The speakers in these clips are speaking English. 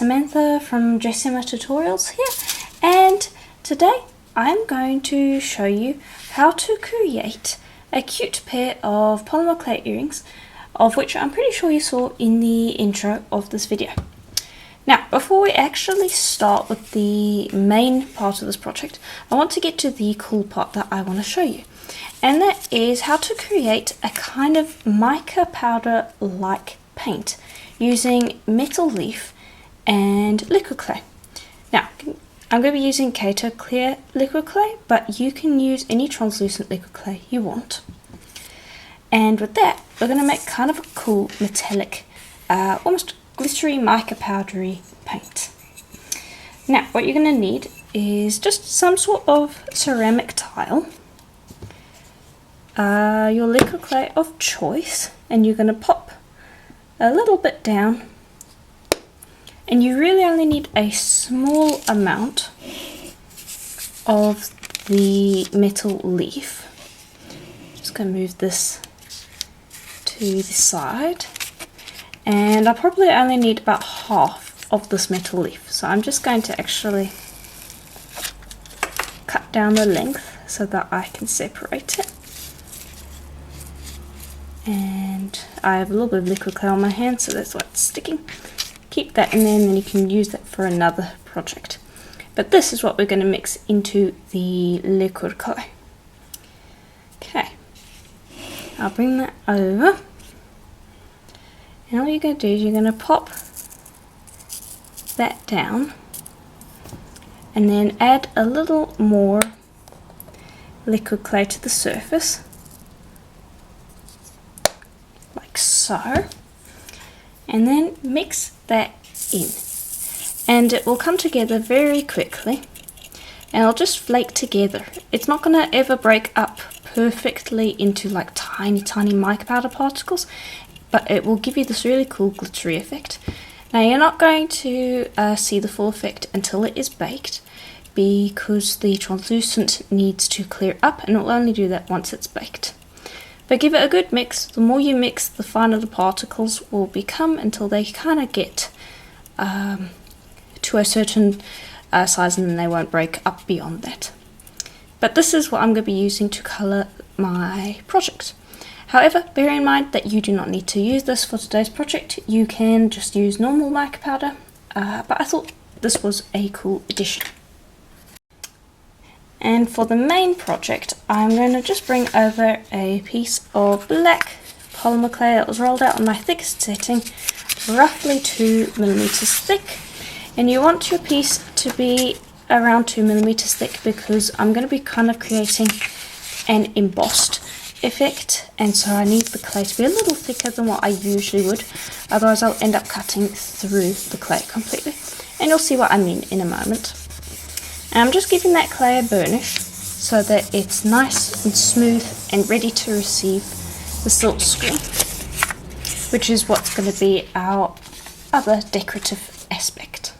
Samantha from JSimmer Tutorials here, and today I'm going to show you how to create a cute pair of polymer clay earrings, of which I'm pretty sure you saw in the intro of this video. Now, before we actually start with the main part of this project, I want to get to the cool part that I want to show you, and that is how to create a kind of mica powder like paint using metal leaf and liquid clay. Now, I'm going to be using Kato clear liquid clay, but you can use any translucent liquid clay you want. And with that, we're going to make kind of a cool metallic, almost glittery mica powdery paint. Now, what you're going to need is just some sort of ceramic tile, your liquid clay of choice, and you're going to pop a little bit down, and you really only need a small amount of the metal leaf. Just going to move this to the side, and I probably only need about half of this metal leaf, so I'm just going to actually cut down the length so that I can separate it. And I have a little bit of liquid clay on my hand, so that's why it's sticking. Keep that in there, and then you can use that for another project. But this is what we're going to mix into the liquid clay. Okay, I'll bring that over. And all you're going to do is you're going to pop that down, and then add a little more liquid clay to the surface. So, and then mix that in, and it will come together very quickly, and it'll just flake together. It's not going to ever break up perfectly into like tiny mica powder particles, but it will give you this really cool glittery effect. Now, you're not going to see the full effect until it is baked, because the translucent needs to clear up, and it will only do that once it's baked. But give it a good mix. The more you mix, the finer the particles will become, until they kind of get to a certain size, and then they won't break up beyond that. But this is what I'm going to be using to colour my project. However, bear in mind that you do not need to use this for today's project. You can just use normal mica powder, but I thought this was a cool addition. And for the main project, I'm going to just bring over a piece of black polymer clay that was rolled out on my thickest setting, roughly 2mm thick. And you want your piece to be around 2mm thick, because I'm going to be kind of creating an embossed effect, and so I need the clay to be a little thicker than what I usually would, otherwise I'll end up cutting through the clay completely. And you'll see what I mean in a moment. And I'm just giving that clay a burnish so that it's nice and smooth and ready to receive the silk screen, which is what's going to be our other decorative aspect.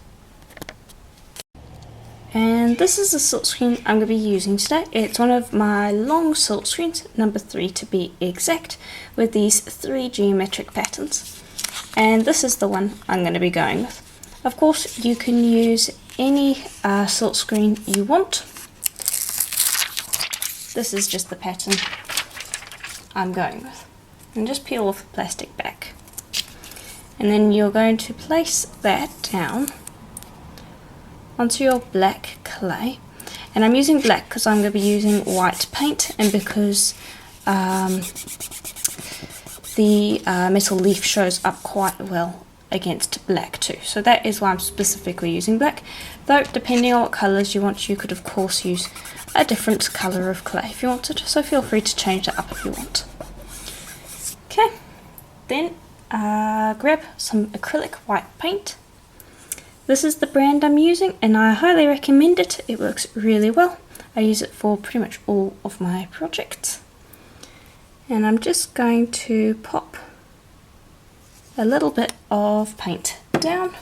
And this is the silk screen I'm going to be using today. It's one of my long silk screens, number 3 to be exact, with these 3 geometric patterns. And this is the one I'm going to be going with. Of course, you can use any silk screen you want. This is just the pattern I'm going with. And just peel off the plastic back. And then you're going to place that down onto your black clay. And I'm using black because I'm going to be using white paint, and because the metal leaf shows up quite well against black too, so that is why I'm specifically using black. Though depending on what colours you want, you could of course use a different colour of clay if you wanted, so feel free to change that up if you want. Okay, then grab some acrylic white paint. This is the brand I'm using, and I highly recommend it. It works really well. I use it for pretty much all of my projects. And I'm just going to pop a little bit of paint down,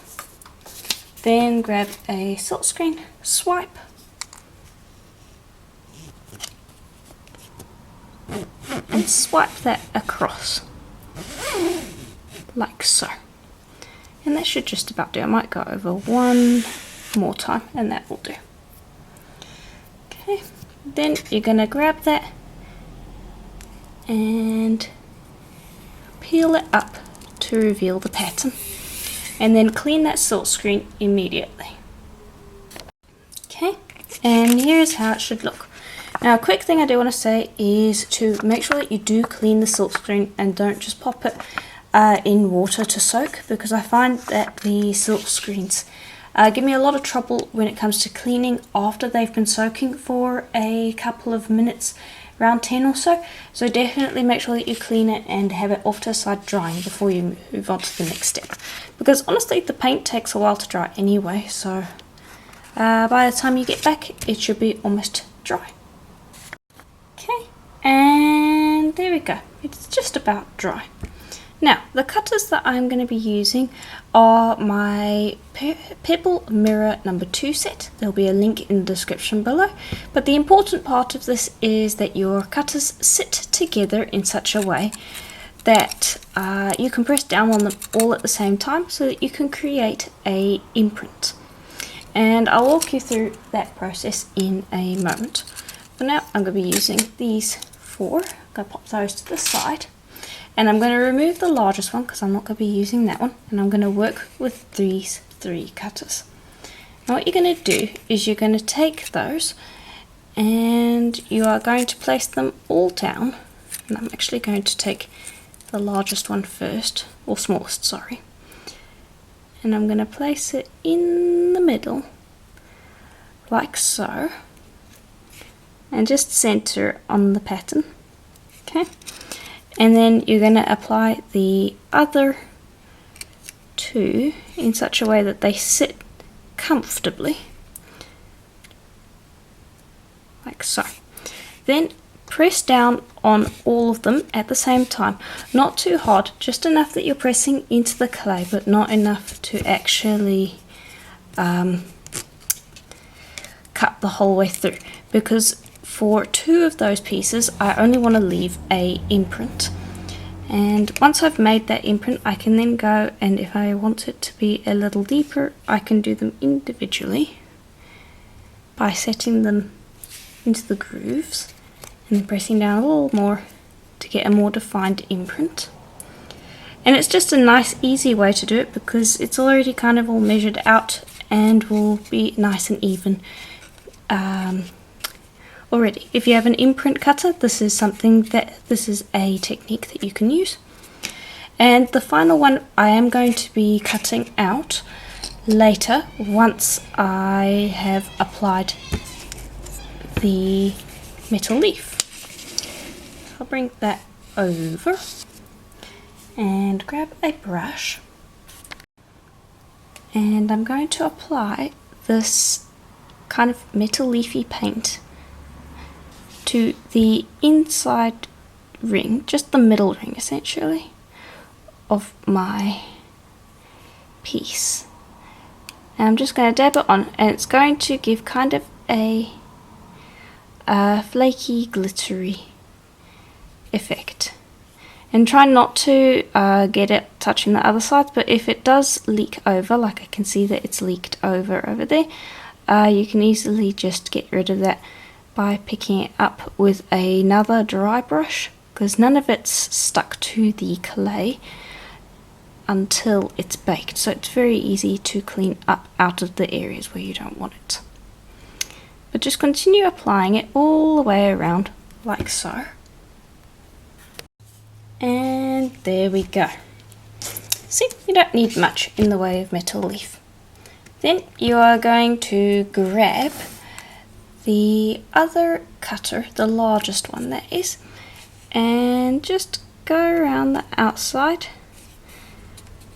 then grab a silk screen, swipe, and swipe that across like so. And that should just about do. I might go over one more time and that will do. Okay, then you're going to grab that and peel it up to reveal the pattern, and then clean that silk screen immediately. Okay, and here's how it should look. Now a quick thing I do want to say is to make sure that you do clean the silk screen and don't just pop it in water to soak, because I find that the silk screens give me a lot of trouble when it comes to cleaning after they've been soaking for a couple of minutes, around 10 or so. So definitely make sure that you clean it and have it off to the side drying before you move on to the next step, because honestly the paint takes a while to dry anyway, so by the time you get back it should be almost dry. Okay, and there we go, it's just about dry. Now the cutters that I'm going to be using are my Pebble Mirror number 2 set. There'll be a link in the description below, but the important part of this is that your cutters sit together in such a way that you can press down on them all at the same time so that you can create a imprint. And I'll walk you through that process in a moment. For now I'm going to be using these 4. I'm going to pop those to the side. And I'm going to remove the largest one because I'm not going to be using that one. And I'm going to work with these 3 cutters. Now what you're going to do is you're going to take those and you are going to place them all down. And I'm actually going to take the largest one first, or smallest, sorry. And I'm going to place it in the middle, like so. And just center on the pattern. Okay. And then you're going to apply the other 2 in such a way that they sit comfortably, like so. Then press down on all of them at the same time, not too hard, just enough that you're pressing into the clay, but not enough to actually cut the whole way through, because for 2 of those pieces I only want to leave a imprint, and once I've made that imprint I can then go, and if I want it to be a little deeper I can do them individually by setting them into the grooves and pressing down a little more to get a more defined imprint. And it's just a nice easy way to do it because it's already kind of all measured out and will be nice and even already. If you have an imprint cutter, this is a technique that you can use. And the final one I am going to be cutting out later once I have applied the metal leaf. I'll bring that over and grab a brush, and I'm going to apply this kind of metal leafy paint to the inside ring, just the middle ring essentially, of my piece. And I'm just going to dab it on, and it's going to give kind of a flaky, glittery effect. And try not to get it touching the other sides, but if it does leak over, like I can see that it's leaked over there, you can easily just get rid of that by picking it up with another dry brush, because none of it's stuck to the clay until it's baked, so it's very easy to clean up out of the areas where you don't want it. But just continue applying it all the way around like so. And there we go. See, you don't need much in the way of metal leaf. Then you are going to grab the other cutter, the largest one that is, and just go around the outside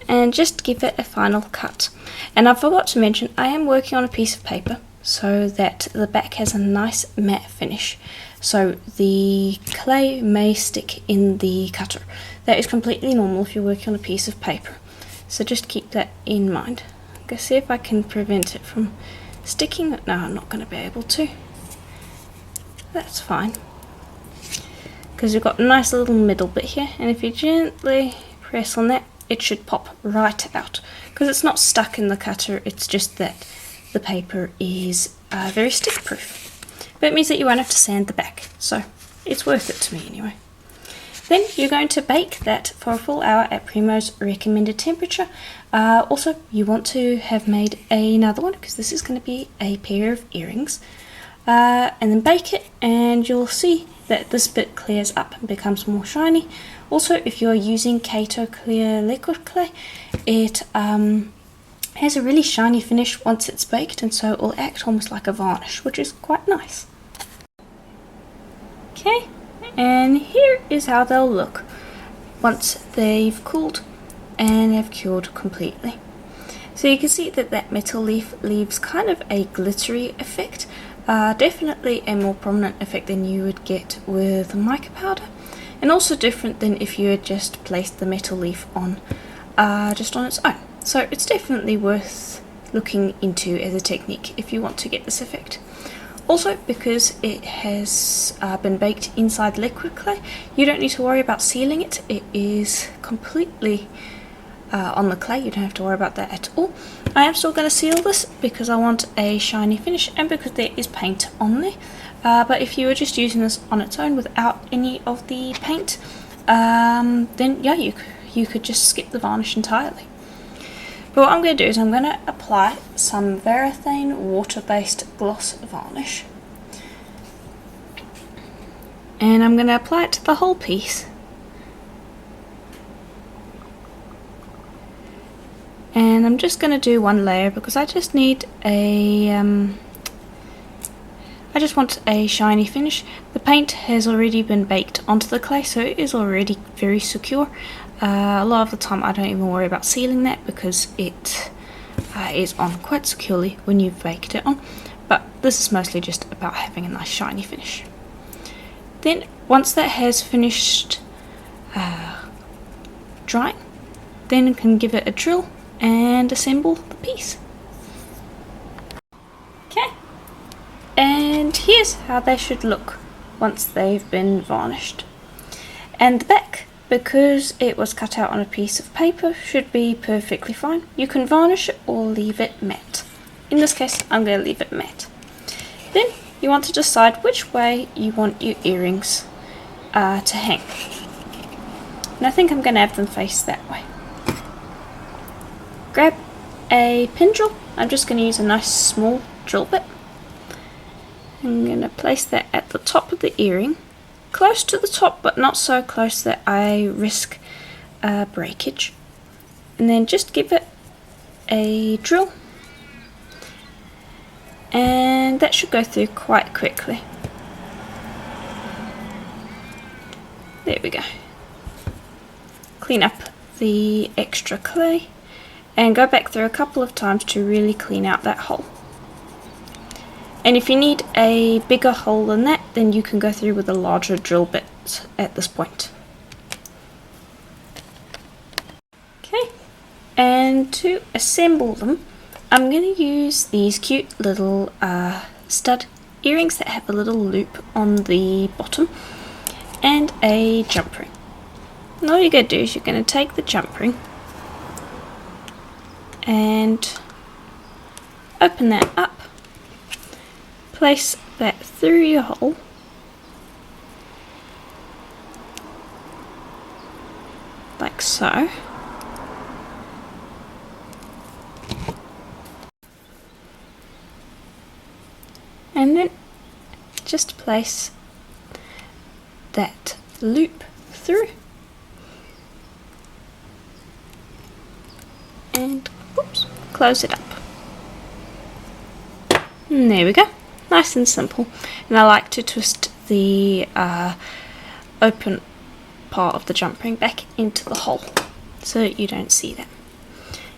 and just give it a final cut. And I forgot to mention, I am working on a piece of paper so that the back has a nice matte finish, so the clay may stick in the cutter. That is completely normal if you're working on a piece of paper, so just keep that in mind. I'm going to see if I can prevent it from sticking. No, I'm not going to be able to. That's fine, because you've got a nice little middle bit here, and if you gently press on that, it should pop right out, because it's not stuck in the cutter, it's just that the paper is very stick proof. But it means that you won't have to sand the back, so it's worth it to me anyway. Then you're going to bake that for a full hour at Primo's recommended temperature. Also, you want to have made another one, because this is going to be a pair of earrings. And then bake it, and you'll see that this bit clears up and becomes more shiny. Also, if you're using Kato Clear Liquid Clay, it has a really shiny finish once it's baked, and so it will act almost like a varnish, which is quite nice. Okay, and here is how they'll look once they've cooled and have cured completely. So you can see that that metal leaf leaves kind of a glittery effect, definitely a more prominent effect than you would get with mica powder, and also different than if you had just placed the metal leaf on just on its own. So it's definitely worth looking into as a technique if you want to get this effect. Also, because it has been baked inside liquid clay, you don't need to worry about sealing it. It is completely on the clay, you don't have to worry about that at all. I am still going to seal this because I want a shiny finish and because there is paint on there. But if you were just using this on its own without any of the paint, then yeah, you could just skip the varnish entirely. But what I'm going to do is I'm going to apply some Varathane water-based gloss varnish. And I'm going to apply it to the whole piece. And I'm just going to do one layer because I just need a I just want a shiny finish. The paint has already been baked onto the clay, so it is already very secure. A lot of the time I don't even worry about sealing that because it is on quite securely when you've baked it on. But this is mostly just about having a nice shiny finish. Then once that has finished drying, then you can give it a drill and assemble the piece. Okay, and here's how they should look once they've been varnished. And the back, because it was cut out on a piece of paper, should be perfectly fine. You can varnish it or leave it matte. In this case, I'm going to leave it matte. Then you want to decide which way you want your earrings to hang. And I think I'm going to have them face that way. Grab a pin drill. I'm just going to use a nice small drill bit. I'm going to place that at the top of the earring, close to the top but not so close that I risk breakage. And then just give it a drill, and that should go through quite quickly. There we go. Clean up the extra clay and go back through a couple of times to really clean out that hole. And if you need a bigger hole than that, then you can go through with a larger drill bit at this point. Okay, and to assemble them, I'm going to use these cute little stud earrings that have a little loop on the bottom and a jump ring. And all you're going to do is you're going to take the jump ring and open that up, place that through your hole, like so, and then just place that loop through and oops, close it up. And there we go, nice and simple. And I like to twist the open part of the jump ring back into the hole so that you don't see that.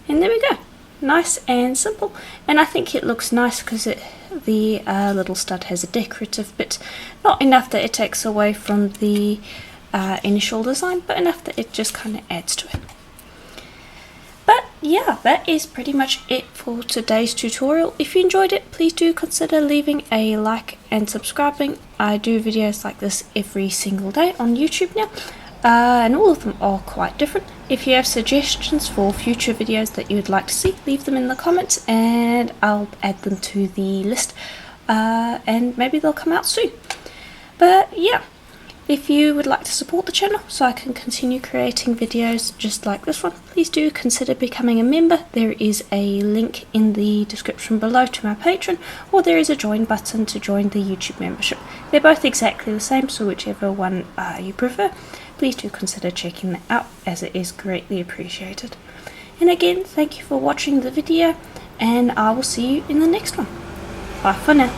And there we go, nice and simple. And I think it looks nice because the little stud has a decorative bit, not enough that it takes away from the initial design, but enough that it just kind of adds to it. But yeah, that is pretty much it for today's tutorial. If you enjoyed it, please do consider leaving a like and subscribing. I do videos like this every single day on YouTube now, and all of them are quite different. If you have suggestions for future videos that you would like to see, leave them in the comments and I'll add them to the list, and maybe they'll come out soon. But yeah, if you would like to support the channel so I can continue creating videos just like this one, please do consider becoming a member. There is a link in the description below to my Patreon, or there is a join button to join the YouTube membership. They're both exactly the same, so whichever one you prefer, please do consider checking that out, as it is greatly appreciated. And again, thank you for watching the video, and I will see you in the next one. Bye for now.